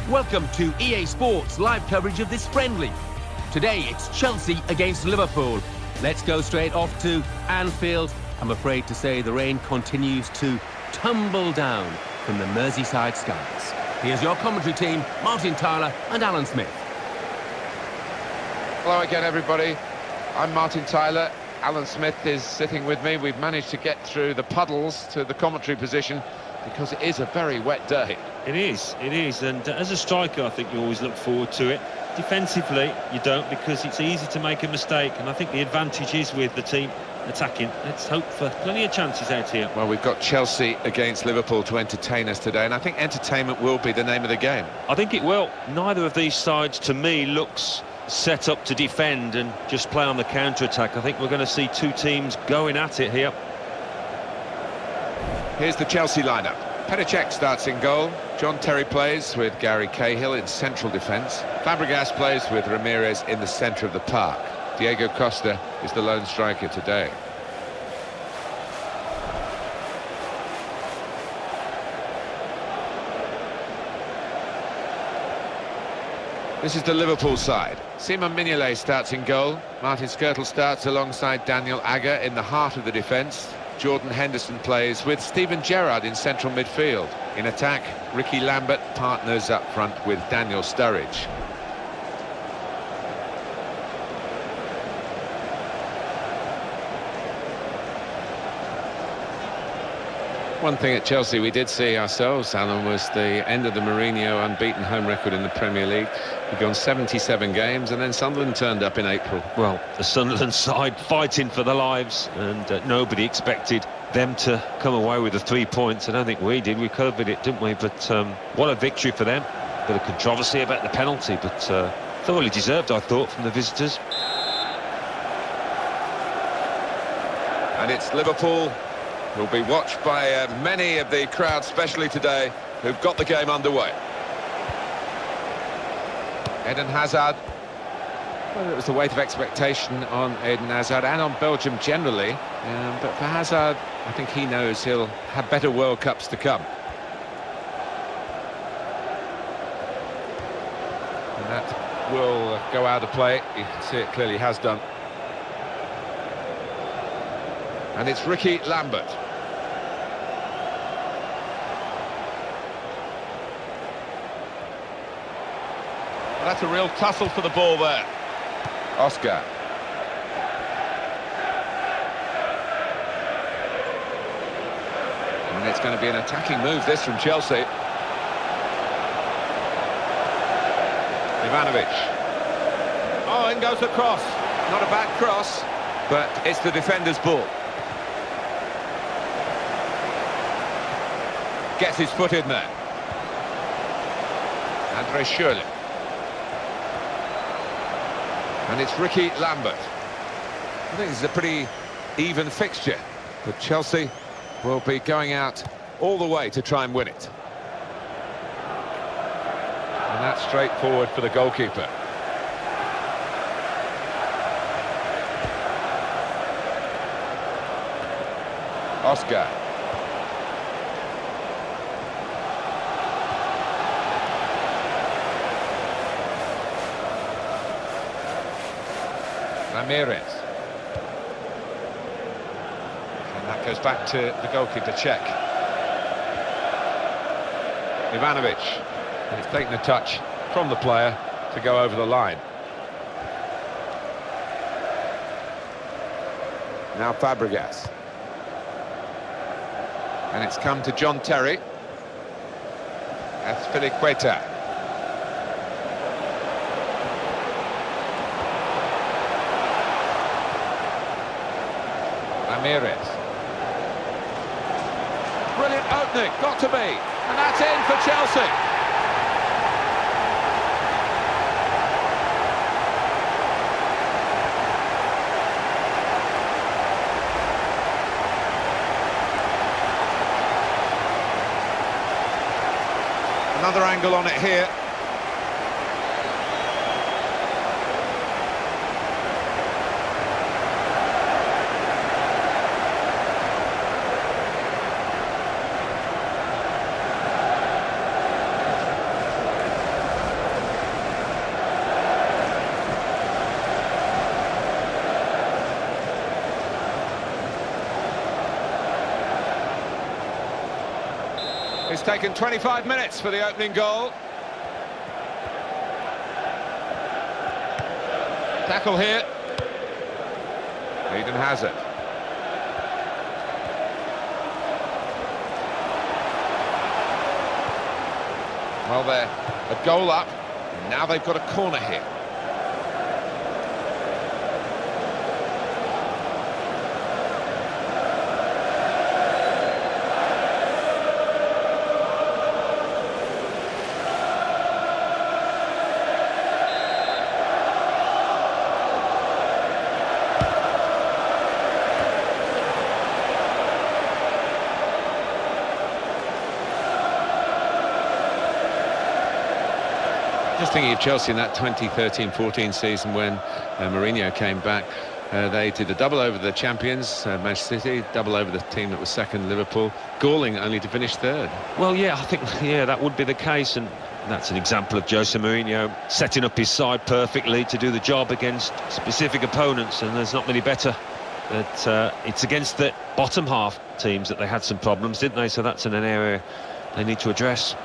Welcome to EA Sports live coverage of this friendly. Today it's Chelsea against Liverpool. Let's go straight off to Anfield. I'm afraid to say the rain continues to tumble down from the Merseyside skies. Here's your commentary team, Martin Tyler and Alan Smith. Hello again, everybody. I'm Martin Tyler. Alan Smith is sitting with me. We've managed to get through the puddles to the commentary position because it is a very wet day. It is, and as a striker I think you always look forward to it. Defensively you don't, because it's easy to make a mistake, and I think the advantage is with the team attacking. Let's hope for plenty of chances out here. Well, we've got Chelsea against Liverpool to entertain us today, and I think entertainment will be the name of the game. I think it will. Neither of these sides to me looks set up to defend and just play on the counter-attack. I think we're going to see two teams going at it here. Here's the Chelsea lineup. Petr Cech starts in goal. John Terry plays with Gary Cahill in central defence. Fabregas plays with Ramirez in the centre of the park. Diego Costa is the lone striker today. This is the Liverpool side. Simon Mignolet starts in goal. Martin Skrtel starts alongside Daniel Agger in the heart of the defence. Jordan Henderson plays with Steven Gerrard in central midfield. In attack, Ricky Lambert partners up front with Daniel Sturridge. One thing at Chelsea we did see ourselves, Alan, was the end of the Mourinho unbeaten home record in the Premier League. We've gone 77 games, and then Sunderland turned up in April. Well, the Sunderland side fighting for their lives, and nobody expected them to come away with the 3 points. I don't think we did. We covered it, didn't we? But what a victory for them. Bit of controversy about the penalty, but thoroughly deserved, I thought, from the visitors. And it's Liverpool who'll be watched by many of the crowd, especially today, who've got the game underway. Eden Hazard. Well, it was the weight of expectation on Eden Hazard and on Belgium generally. But for Hazard, I think he knows he'll have better World Cups to come. And that will go out of play. You can see it clearly has done. And it's Ricky Lambert. Well, that's a real tussle for the ball there. Oscar. And it's going to be an attacking move, this, from Chelsea. Ivanovic. Oh, in goes the cross. Not a bad cross, but it's the defender's ball. Gets his foot in there. Andre Schürrle. And it's Ricky Lambert. I think this is a pretty even fixture, but Chelsea will be going out all the way to try and win it. And that's straightforward for the goalkeeper. Oscar. Ramirez. And that goes back to the goalkeeper, Cech. Ivanovic. And it's taken a touch from the player to go over the line. Now Fabregas. And it's come to John Terry. That's Filiqueta. Ramirez. Brilliant opening, got to be. And that's in for Chelsea. Another angle on it here. It's taken 25 minutes for the opening goal. Tackle here. Eden Hazard. Well, they're a goal up, and now they've got a corner here. Just thinking of Chelsea in that 2013-14 season when Mourinho came back, they did a double over the champions, Manchester City, double over the team that was second, Liverpool, galling only to finish third. Well, yeah, I think, that would be the case, and that's an example of Jose Mourinho setting up his side perfectly to do the job against specific opponents, and there's not many better. But it's against the bottom half teams that they had some problems, didn't they? So that's an area they need to address.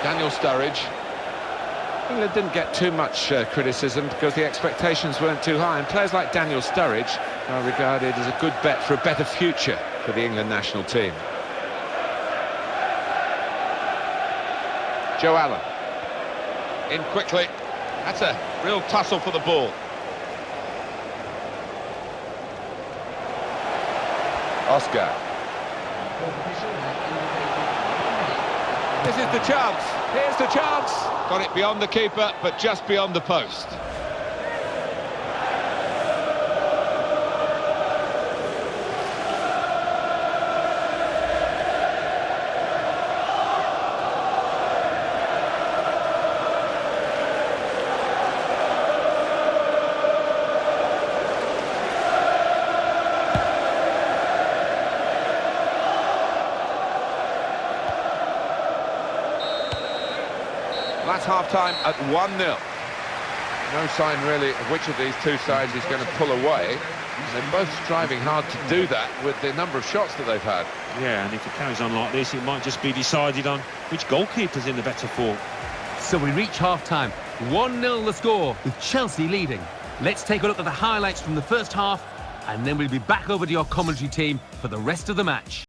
Daniel Sturridge. England didn't get too much criticism because the expectations weren't too high, and players like Daniel Sturridge are regarded as a good bet for a better future for the England national team. Joe Allen. In quickly. That's a real tussle for the ball. Oscar. This is the chance. Here's the chance. Got it beyond the keeper, but just beyond the post. That's half-time at 1-0. No sign really of which of these two sides is going to pull away. They're both striving hard to do that with the number of shots that they've had. Yeah, and if it carries on like this, it might just be decided on which goalkeeper's in the better form. So we reach half-time. 1-0 the score, with Chelsea leading. Let's take a look at the highlights from the first half, and then we'll be back over to your commentary team for the rest of the match.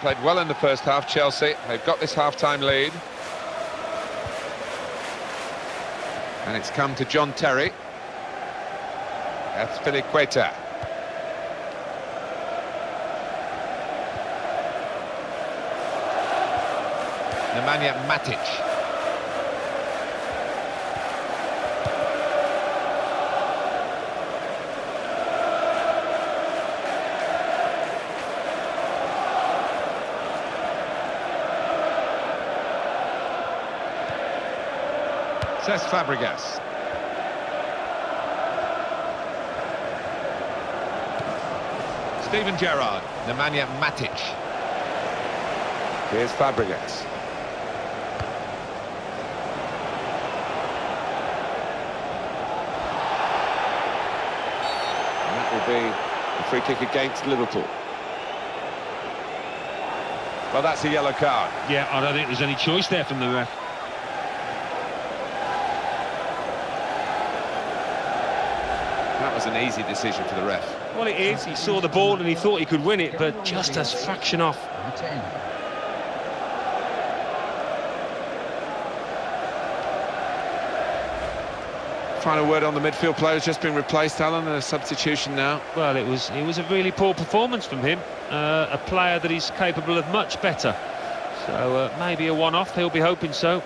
Played well in the first half, Chelsea. They've got this half-time lead. And it's come to John Terry. That's Filiqueta. Nemanja Matic. Cesc Fabregas. Steven Gerrard, Nemanja Matic. Here's Fabregas. And that will be a free kick against Liverpool. Well, that's a yellow card. Yeah, I don't think there's any choice there from the ref. That was an easy decision for the ref. Well, it is. He saw the ball and he thought he could win it, but just a fraction off. Final word on the midfield player has just been replaced, Alan, a substitution now. Well, it was a really poor performance from him. A player that is capable of much better. So maybe a one-off, he'll be hoping so.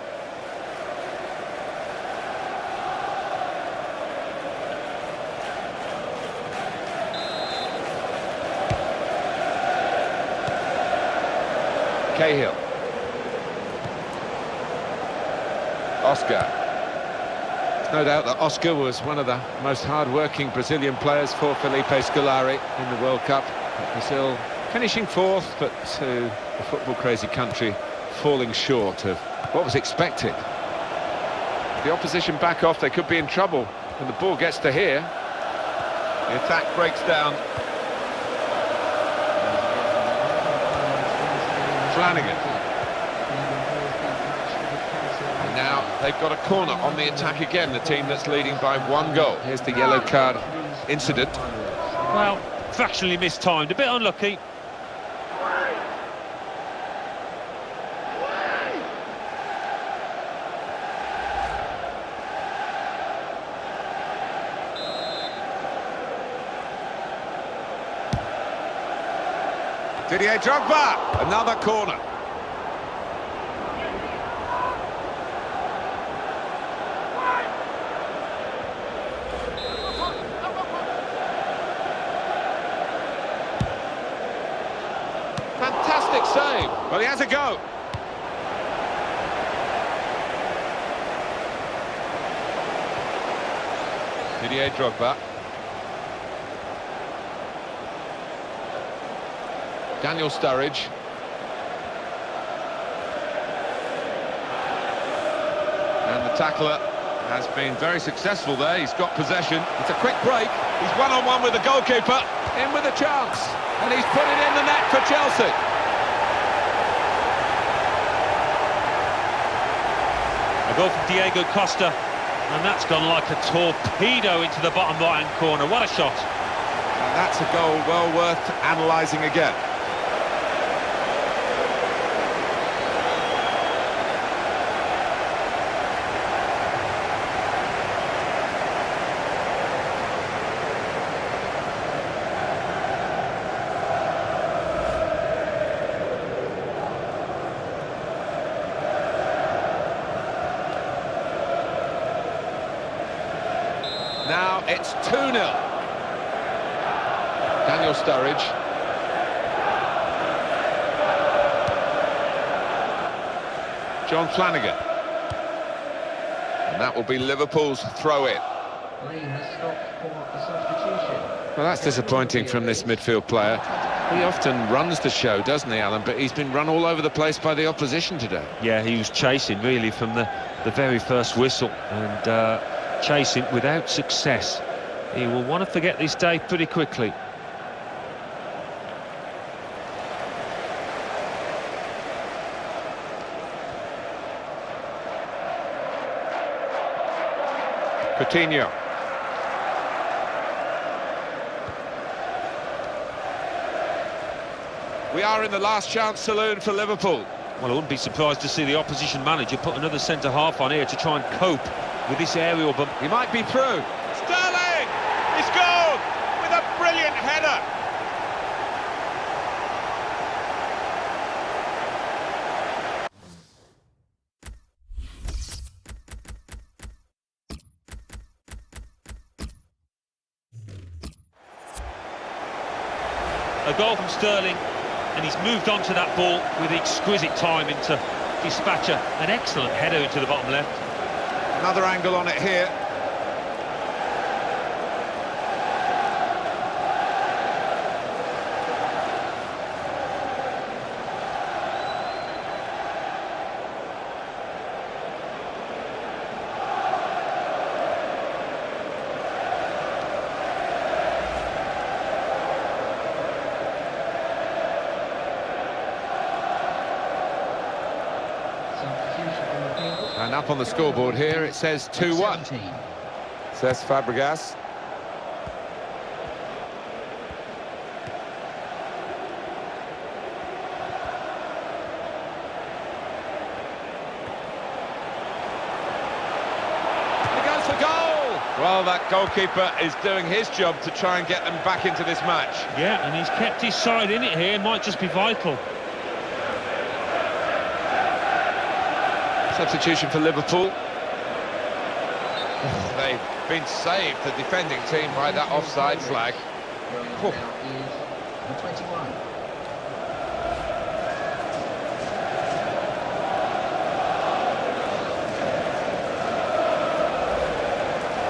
Cahill. Oscar. There's no doubt that Oscar was one of the most hard-working Brazilian players for Felipe Scolari in the World Cup. Brazil finishing fourth, but to a football-crazy country falling short of what was expected. If the opposition back off, they could be in trouble when the ball gets to here. The attack breaks down. Flanagan. And now they've got a corner on the attack again, the team that's leading by 1 goal. Here's the yellow card incident. Well, fractionally mistimed, a bit unlucky. Didier Drogba, another corner. Fantastic save. Well, he has a go. Didier Drogba. Daniel Sturridge. And the tackler has been very successful there. He's got possession. It's a quick break. He's one-on-one with the goalkeeper. In with a chance. And he's put it in the net for Chelsea. A goal from Diego Costa. And that's gone like a torpedo into the bottom right-hand corner. What a shot. And that's a goal well worth analysing again. Now it's 2-0. Daniel Sturridge. John Flanagan. And that will be Liverpool's throw-in. Well, that's disappointing from this midfield player. He often runs the show, doesn't he, Alan? But he's been run all over the place by the opposition today. Yeah, he was chasing, really, from the very first whistle. And chasing without success. He will want to forget this day pretty quickly. Coutinho. We are in the last chance saloon for Liverpool. Well, I wouldn't be surprised to see the opposition manager put another centre-half on here to try and cope with this aerial bump. He might be through. Sterling! He's gone with a brilliant header. A goal from Sterling, and he's moved on to that ball with exquisite timing to dispatch an excellent header into the bottom left. Another angle on it here. And up on the scoreboard here, it says 2-1. Cesc Fabregas. Well, that goalkeeper is doing his job to try and get them back into this match. Yeah, and he's kept his side in it here. It might just be vital. Substitution for Liverpool. They've been saved, the defending team, by that offside flag. Oh.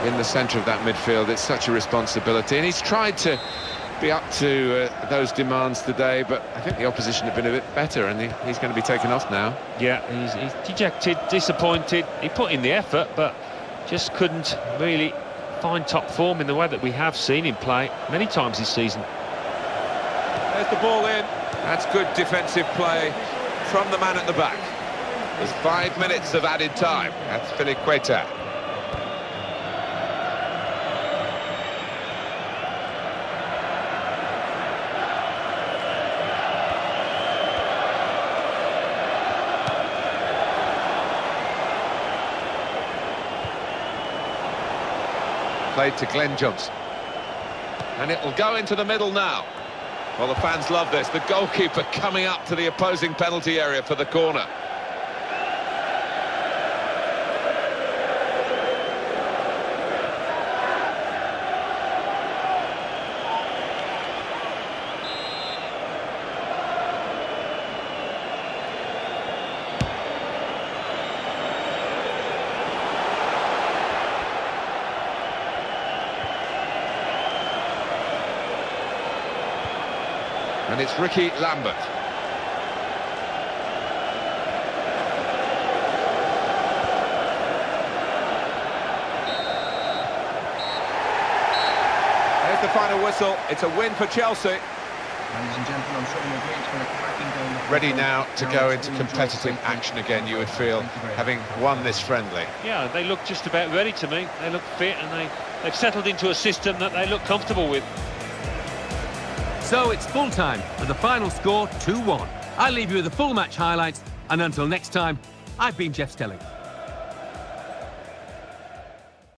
In the centre of that midfield, it's such a responsibility, and he's tried to be up to those demands today, but I think the opposition have been a bit better, and he's going to be taken off now. Yeah, he's dejected, disappointed. He put in the effort, but just couldn't really find top form in the way that we have seen him play many times this season. There's the ball in. That's good defensive play from the man at the back. There's 5 minutes of added time. That's Filiqueta. Played to Glenn Johnson. And it will go into the middle now. Well, the fans love this. The goalkeeper coming up to the opposing penalty area for the corner. And it's Ricky Lambert. There's the final whistle. It's a win for Chelsea. Ladies and gentlemen, I'm sure you'll agree it's been a cracking game. Ready now to go into competitive action again, you would feel, having won this friendly. Yeah, they look just about ready to me. They look fit, and they've settled into a system that they look comfortable with. So it's full time, and the final score 2-1. I'll leave you with the full match highlights, and until next time, I've been Jeff Stelling.